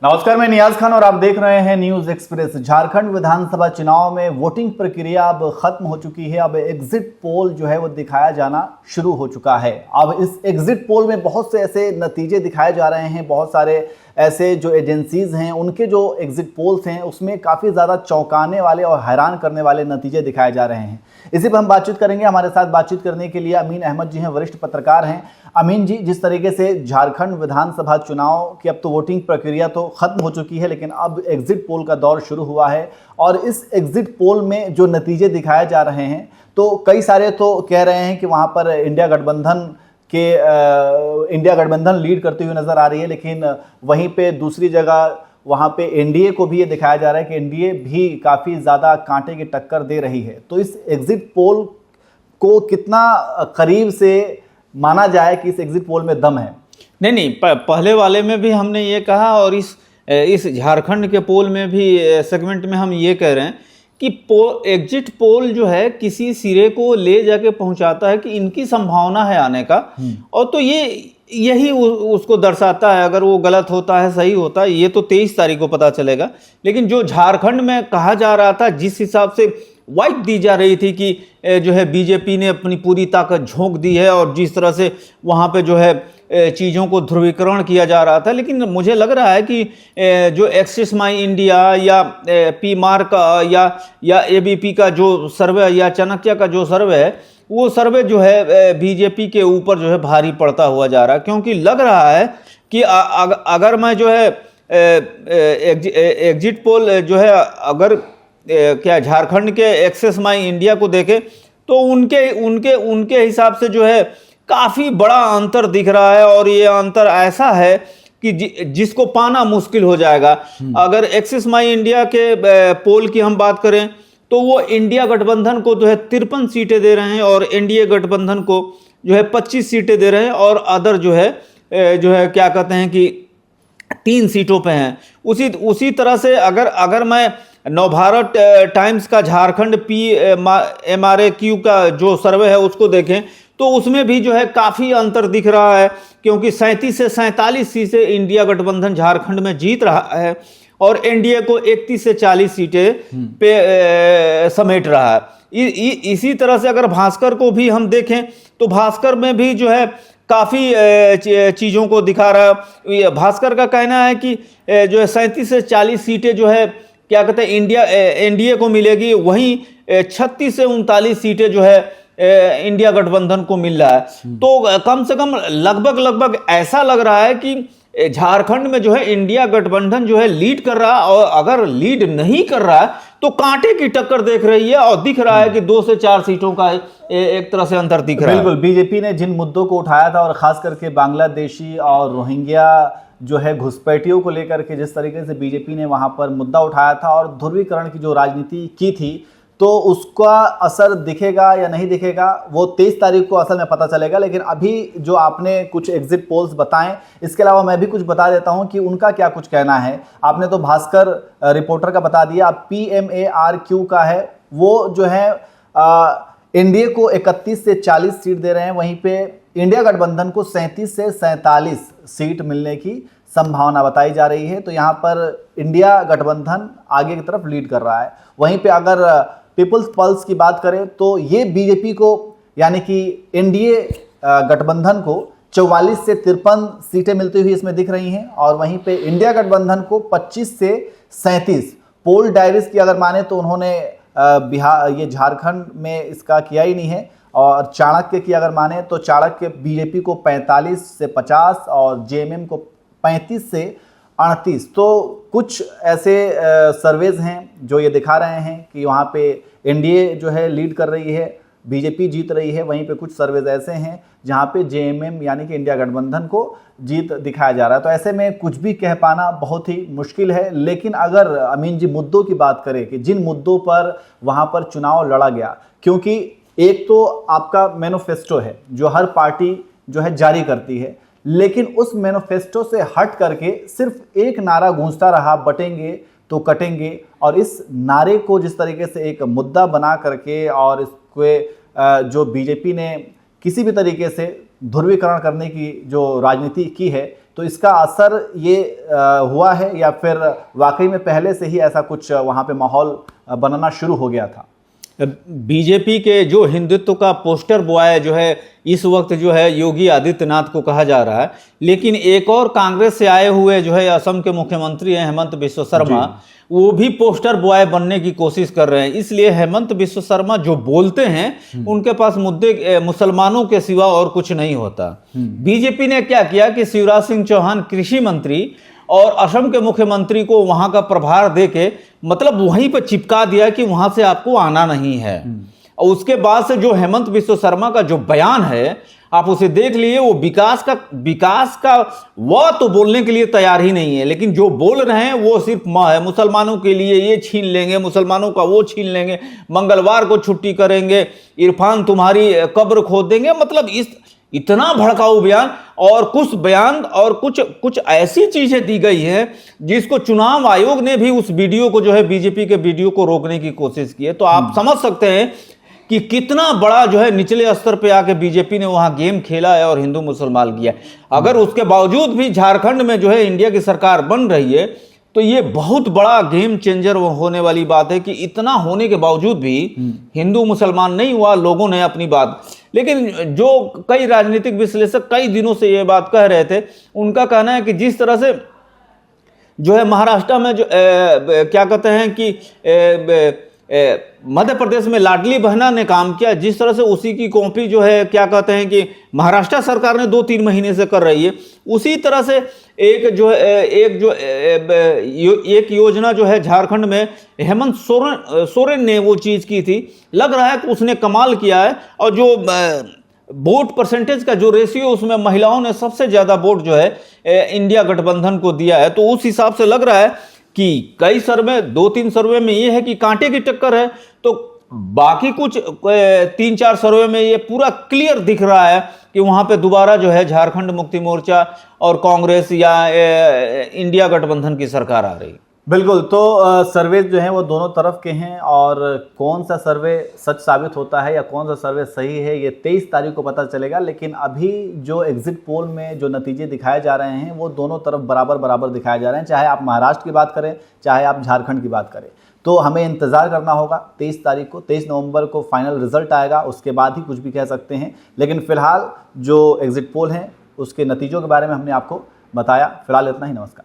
नमस्कार, मैं नियाज खान और आप देख रहे हैं न्यूज एक्सप्रेस। झारखंड विधानसभा चुनाव में वोटिंग प्रक्रिया अब खत्म हो चुकी है। अब एग्जिट पोल जो है वो दिखाया जाना शुरू हो चुका है। अब इस एग्जिट पोल में बहुत से ऐसे नतीजे दिखाए जा रहे हैं। बहुत सारे ऐसे जो एजेंसीज हैं उनके जो एग्जिट पोल्स हैं उसमें काफ़ी ज़्यादा चौंकाने वाले और हैरान करने वाले नतीजे दिखाए जा रहे हैं। इसी पर हम बातचीत करेंगे। हमारे साथ बातचीत करने के लिए अमीन अहमद जी हैं, वरिष्ठ पत्रकार हैं। अमीन जी, जिस तरीके से झारखंड विधानसभा चुनाव की अब तो वोटिंग प्रक्रिया तो खत्म हो चुकी है, लेकिन अब एग्जिट पोल का दौर शुरू हुआ है और इस एग्जिट पोल में जो नतीजे दिखाए जा रहे हैं तो कई सारे तो कह रहे हैं कि वहाँ पर इंडिया गठबंधन लीड करती हुई नजर आ रही है, लेकिन वहीं पे दूसरी जगह वहाँ पे एनडीए को भी ये दिखाया जा रहा है कि एनडीए भी काफ़ी ज़्यादा कांटे की टक्कर दे रही है। तो इस एग्जिट पोल को कितना करीब से माना जाए कि इस एग्जिट पोल में दम है? नहीं, पहले वाले में भी हमने ये कहा और इस झारखंड के पोल में भी सेगमेंट में हम ये कह रहे हैं कि एग्जिट पोल जो है किसी सिरे को ले जाके पहुंचाता है कि इनकी संभावना है आने का, और तो यही उसको दर्शाता है। अगर वो गलत होता है सही होता है ये तो 23 तारीख को पता चलेगा। लेकिन जो झारखंड में कहा जा रहा था, जिस हिसाब से वाइट दी जा रही थी कि जो है बीजेपी ने अपनी पूरी ताकत झोंक दी है और जिस तरह से वहाँ पे जो है चीज़ों को ध्रुवीकरण किया जा रहा था, लेकिन मुझे लग रहा है कि जो एक्सिस माई इंडिया या पी मार्क या एबीपी का जो सर्वे या चाणक्य का जो सर्वे है, वो सर्वे जो है बीजेपी के ऊपर जो है भारी पड़ता हुआ जा रहा है। क्योंकि लग रहा है कि अगर मैं जो है एग्जिट पोल जो है अगर क्या झारखंड के एक्सेस माई इंडिया को देखें तो उनके हिसाब से जो है काफ़ी बड़ा अंतर दिख रहा है, और ये अंतर ऐसा है कि जिसको पाना मुश्किल हो जाएगा। अगर एक्सिस माई इंडिया के पोल की हम बात करें तो वो इंडिया गठबंधन को जो है 53 सीटें दे रहे हैं और एनडीए गठबंधन को जो है 25 सीटें दे रहे हैं, और अदर जो है क्या कहते हैं कि 3 सीटों पे हैं। उसी तरह से अगर मैं नवभारत टाइम्स का झारखंड PMRQ का जो सर्वे है उसको देखें तो उसमें भी जो है काफ़ी अंतर दिख रहा है, क्योंकि 37 से 47 सीटें इंडिया गठबंधन झारखंड में जीत रहा है और एनडीए को 31 से 40 सीटें पे समेट रहा है। इसी तरह से अगर भास्कर को भी हम देखें तो भास्कर में भी जो है काफ़ी चीज़ों को दिखा रहा है। भास्कर का कहना है कि जो है 37 से 40 सीटें जो है क्या कहते हैं एनडीए को मिलेगी, वहीं 36 से 39 सीटें जो है इंडिया गठबंधन को मिल रहा है। तो कम से कम लगभग ऐसा लग रहा है कि झारखंड में जो है इंडिया गठबंधन जो है लीड कर रहा है, और अगर लीड नहीं कर रहा है तो कांटे की टक्कर देख रही है और दिख रहा है कि 2 से 4 सीटों का एक तरह से अंतर दिख रहा है। बिल्कुल, बीजेपी ने जिन मुद्दों को उठाया था और खास करके बांग्लादेशी और रोहिंग्या जो है घुसपैठियों को लेकर के जिस तरीके से बीजेपी ने वहां पर मुद्दा उठाया था और ध्रुवीकरण की जो राजनीति की थी, तो उसका असर दिखेगा या नहीं दिखेगा वो 23 तारीख को असल में पता चलेगा। लेकिन अभी जो आपने कुछ एग्जिट पोल्स बताएं, इसके अलावा मैं भी कुछ बता देता हूं कि उनका क्या कुछ कहना है। आपने तो भास्कर रिपोर्टर का बता दिया, अब PMARQ का है, वो जो है एनडीए को 31 से 40 सीट दे रहे हैं, वहीं पे इंडिया गठबंधन को 37 से 47 सीट मिलने की संभावना बताई जा रही है। तो यहाँ पर इंडिया गठबंधन आगे की तरफ लीड कर रहा है। वहीं पे अगर पीपल्स पल्स की बात करें तो ये बीजेपी को यानी कि एनडीए गठबंधन को 44 से 53 सीटें मिलती हुई इसमें दिख रही हैं, और वहीं पे इंडिया गठबंधन को 25 से 37। पोल डायरीज की अगर माने तो उन्होंने ये झारखंड में इसका किया ही नहीं है, और चाणक्य की अगर माने तो चाणक्य बीजेपी को 45 से 50 और जेएमएम को 35 से 38। तो कुछ ऐसे सर्वेज हैं जो ये दिखा रहे हैं कि वहाँ पे एनडीए जो है लीड कर रही है, बीजेपी जीत रही है। वहीं पे कुछ सर्वेज ऐसे हैं जहाँ पे जेएमएम यानी कि इंडिया गठबंधन को जीत दिखाया जा रहा है। तो ऐसे में कुछ भी कह पाना बहुत ही मुश्किल है। लेकिन अगर अमीन जी मुद्दों की बात करें कि जिन मुद्दों पर वहाँ पर चुनाव लड़ा गया, क्योंकि एक तो आपका मैनिफेस्टो है जो हर पार्टी जो है जारी करती है, लेकिन उस मैनिफेस्टो से हट करके सिर्फ एक नारा गूंजता रहा, बटेंगे तो कटेंगे, और इस नारे को जिस तरीके से एक मुद्दा बना करके और इसको जो बीजेपी ने किसी भी तरीके से ध्रुवीकरण करने की जो राजनीति की है, तो इसका असर ये हुआ है या फिर वाकई में पहले से ही ऐसा कुछ वहाँ पे माहौल बनना शुरू हो गया था? बीजेपी के जो हिंदुत्व का पोस्टर बॉय जो है इस वक्त जो है योगी आदित्यनाथ को कहा जा रहा है, लेकिन एक और कांग्रेस से आए हुए जो है असम के मुख्यमंत्री हैं हेमंत बिश्व शर्मा, वो भी पोस्टर बॉय बनने की कोशिश कर रहे हैं। इसलिए हेमंत बिश्व शर्मा जो बोलते हैं उनके पास मुद्दे मुसलमानों के सिवा और कुछ नहीं होता। बीजेपी ने क्या किया कि शिवराज सिंह चौहान कृषि मंत्री और असम के मुख्यमंत्री को वहां का प्रभार देके मतलब वहीं पर चिपका दिया कि वहां से आपको आना नहीं है। और उसके बाद से जो हेमंत बिश्व शर्मा का जो बयान है आप उसे देख लिए, वो विकास का वह तो बोलने के लिए तैयार ही नहीं है, लेकिन जो बोल रहे हैं वो सिर्फ माँ है। मुसलमानों के लिए ये छीन लेंगे, मुसलमानों का वो छीन लेंगे, मंगलवार को छुट्टी करेंगे, इरफान तुम्हारी कब्र खोद देंगे। मतलब इतना भड़काऊ बयान और कुछ ऐसी चीजें दी गई हैं जिसको चुनाव आयोग ने भी उस वीडियो को जो है बीजेपी के वीडियो को रोकने की कोशिश की है। तो आप समझ सकते हैं कि कितना बड़ा जो है निचले स्तर पे आके बीजेपी ने वहां गेम खेला है और हिंदू मुसलमान किया। अगर उसके बावजूद भी झारखंड में जो है इंडिया की सरकार बन रही है तो ये बहुत बड़ा गेम चेंजर होने वाली बात है कि इतना होने के बावजूद भी हिंदू मुसलमान नहीं हुआ, लोगों ने अपनी बात। लेकिन जो कई राजनीतिक विश्लेषक कई दिनों से ये बात कह रहे थे, उनका कहना है कि जिस तरह से जो है महाराष्ट्र में जो क्या कहते हैं कि मध्य प्रदेश में लाडली बहना ने काम किया, जिस तरह से उसी की कॉपी जो है क्या कहते हैं कि महाराष्ट्र सरकार ने 2-3 महीने से कर रही है, उसी तरह से एक योजना जो है झारखंड में हेमंत सोरेन ने वो चीज की थी। लग रहा है कि उसने कमाल किया है। और जो वोट परसेंटेज का जो रेशियो उसमें महिलाओं ने सबसे ज्यादा वोट जो है इंडिया गठबंधन को दिया है। तो उस हिसाब से लग रहा है कि कई सर्वे 2-3 सर्वे में ये है कि कांटे की टक्कर है, तो बाकी कुछ 3-4 सर्वे में ये पूरा क्लियर दिख रहा है कि वहां पे दोबारा जो है झारखंड मुक्ति मोर्चा और कांग्रेस या इंडिया गठबंधन की सरकार आ रही। बिल्कुल, तो सर्वे जो हैं वो दोनों तरफ के हैं और कौन सा सर्वे सच साबित होता है या कौन सा सर्वे सही है ये 23 तारीख को पता चलेगा। लेकिन अभी जो एग्जिट पोल में जो नतीजे दिखाए जा रहे हैं वो दोनों तरफ बराबर दिखाए जा रहे हैं, चाहे आप महाराष्ट्र की बात करें चाहे आप झारखंड की बात करें। तो हमें इंतज़ार करना होगा 23 तारीख को, 23 नवंबर को फाइनल रिजल्ट आएगा, उसके बाद ही कुछ भी कह सकते हैं। लेकिन फिलहाल जो एग्जिट पोल हैं उसके नतीजों के बारे में हमने आपको बताया। फिलहाल इतना ही, नमस्कार।